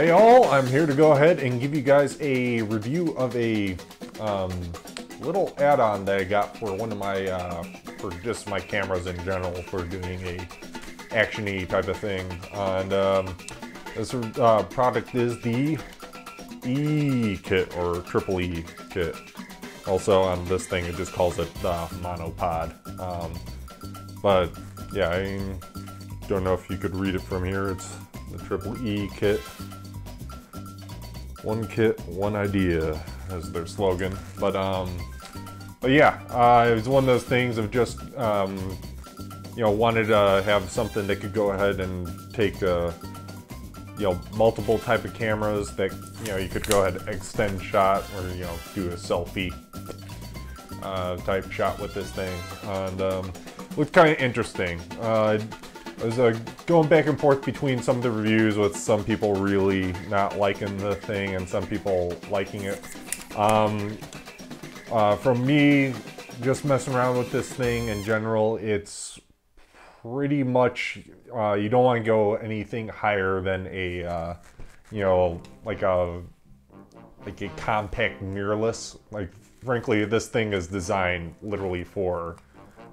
Hey all, I'm here to go ahead and give you guys a review of a little add-on that I got for one of my, for just my cameras in general for doing a action-y type of thing. And this product is the EEEKit or Triple E kit. Also on this thing it just calls it the Monopod. But yeah, I don't know if you could read it from here. It's the Triple E kit. One kit, one idea is their slogan. But yeah, it was one of those things of just you know, wanted to have something that could go ahead and take you know, multiple type of cameras that, you know, you could go ahead and extend shot or, you know, do a selfie type shot with this thing. And looked kind of interesting. I was going back and forth between some of the reviews with some people really not liking the thing and some people liking it. From me, just messing around with this thing in general, it's pretty much, you don't want to go anything higher than a, you know, like a compact mirrorless. Like, frankly, this thing is designed literally for,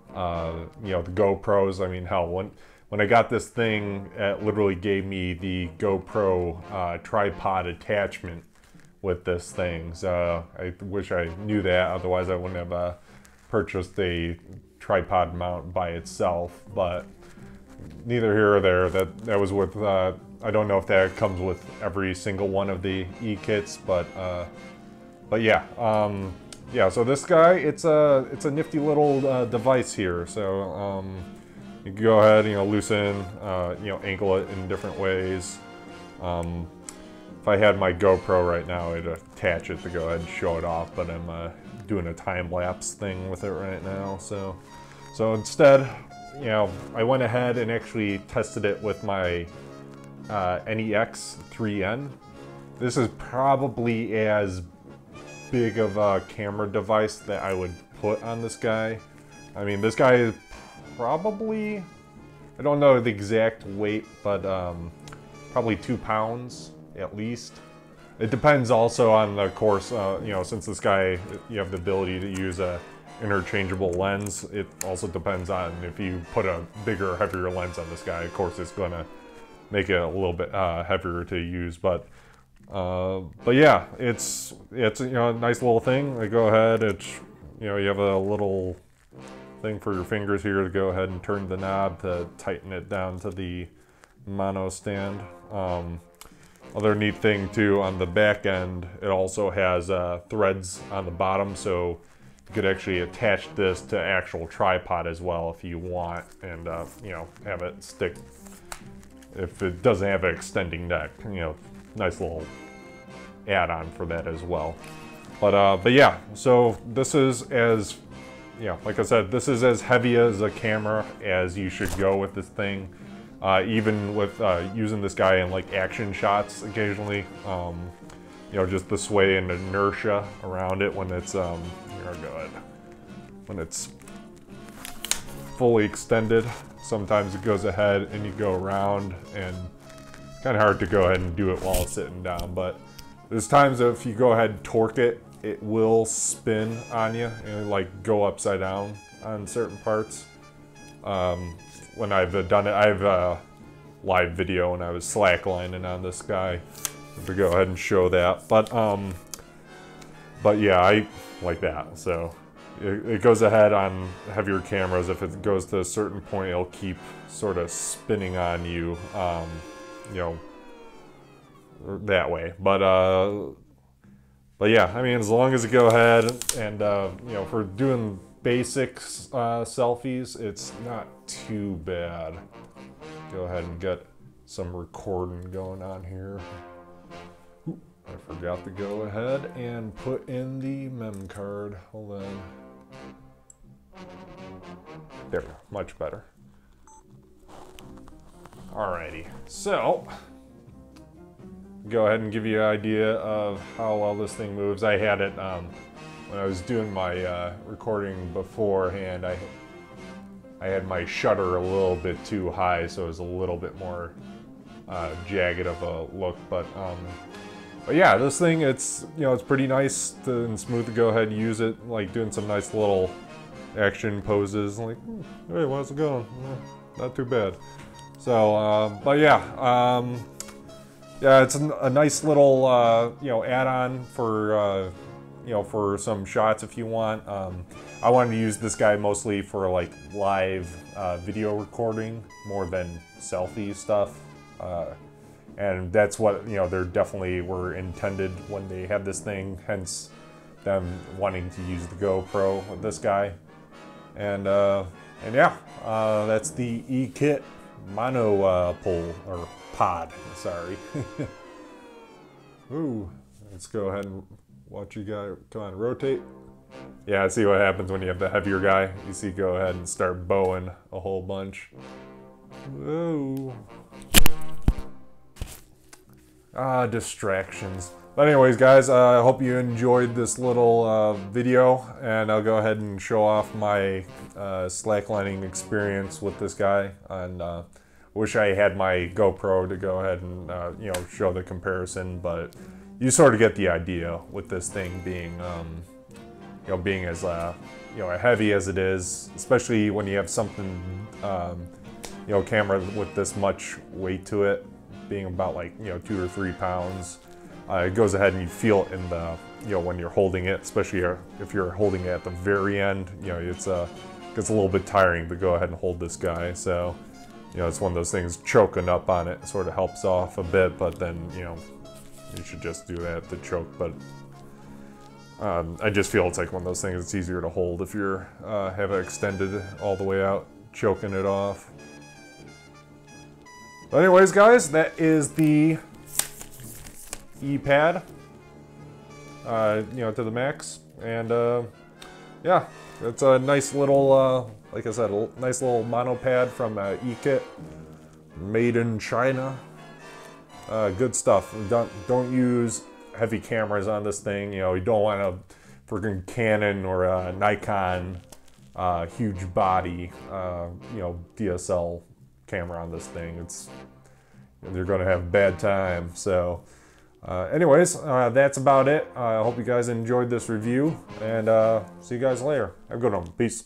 you know, the GoPros. I mean, hell, when I got this thing, it literally gave me the GoPro tripod attachment with this thing. So I wish I knew that, otherwise I wouldn't have purchased a tripod mount by itself. But neither here or there. That was with, I don't know if that comes with every single one of the E-kits, but yeah. Yeah, so this guy, it's a nifty little device here. So you can go ahead, you know, loosen, you know, angle it in different ways. If I had my GoPro right now, I'd attach it to go ahead and show it off, but I'm doing a time-lapse thing with it right now. So instead, you know, I went ahead and actually tested it with my NEX 3N. This is probably as big of a camera device that I would put on this guy. I mean, this guy is probably, I don't know the exact weight, but probably 2 pounds at least. It depends also on the course, you know, since this guy, you have the ability to use a interchangeable lens. It also depends on if you put a bigger, heavier lens on this guy. Of course, it's going to make it a little bit heavier to use, but yeah, it's you know, a nice little thing. I go ahead, it's, you know, you have a little thing for your fingers here to go ahead and turn the knob to tighten it down to the mono stand. Other neat thing too, on the back end, it also has threads on the bottom, so you could actually attach this to actual tripod as well if you want, and you know, have it stick if it doesn't have an extending neck. You know, nice little add-on for that as well. But yeah, so this is, as you know, like I said, this is as heavy as a camera as you should go with this thing. Even with using this guy in like action shots occasionally, you know, just the sway and inertia around it when it's, here I go, when it's fully extended. Sometimes it goes ahead and you go around, and it's kind of hard to go ahead and do it while sitting down, but there's times that if you go ahead and torque it, it will spin on you and like go upside down on certain parts. When I've done it, I have a live video and I was slacklining on this guy to go ahead and show that. But yeah, I like that. So it goes ahead on heavier cameras. If it goes to a certain point, it'll keep sort of spinning on you, you know, that way. But yeah, I mean, as long as you go ahead and you know, for doing basics selfies, it's not too bad. Go ahead and get some recording going on here. Ooh, I forgot to go ahead and put in the mem card. Hold on. There, much better. Alrighty, so go ahead and give you an idea of how well this thing moves. I had it when I was doing my recording beforehand. I had my shutter a little bit too high, so it was a little bit more jagged of a look, but yeah, this thing, it's, you know, it's pretty nice and smooth to go ahead and use it, like doing some nice little action poses, like, hey, how's it going? Not too bad. So, but yeah, yeah, it's a nice little, you know, add-on for, you know, for some shots if you want. I wanted to use this guy mostly for like live video recording more than selfie stuff. And that's what, you know, they're definitely were intended when they had this thing, hence them wanting to use the GoPro with this guy. And yeah, that's the EEEKit Monopod, or pod, sorry. Ooh, let's go ahead and watch you guys, come on, rotate. Yeah, see what happens when you have the heavier guy. You see, go ahead and start bowing a whole bunch. Whoa. Distractions. But anyways, guys, I hope you enjoyed this little video, and I'll go ahead and show off my slacklining experience with this guy. And wish I had my GoPro to go ahead and you know, show the comparison, but you sort of get the idea with this thing being you know, being as you know, heavy as it is, especially when you have something you know, camera with this much weight to it, being about like, you know, 2 or 3 pounds. It goes ahead and you feel it in the, you know, when you're holding it, especially if you're holding it at the very end, you know, it's gets a little bit tiring to go ahead and hold this guy. So, you know, it's one of those things, choking up on it sort of helps off a bit, but then, you know, you should just do that to choke. But I just feel it's like one of those things, it's easier to hold if you're have it extended all the way out, choking it off. But anyways, guys, that is the E-Pad, you know, to the max. And yeah, it's a nice little, like I said, a nice little monopad from EEEKit, made in China. Good stuff. Don't use heavy cameras on this thing. You know, you don't want a freaking Canon or a Nikon huge body, you know, DSL camera on this thing. They're gonna have a bad time. So anyways, that's about it. I hope you guys enjoyed this review, and see you guys later. Have a good one. Peace.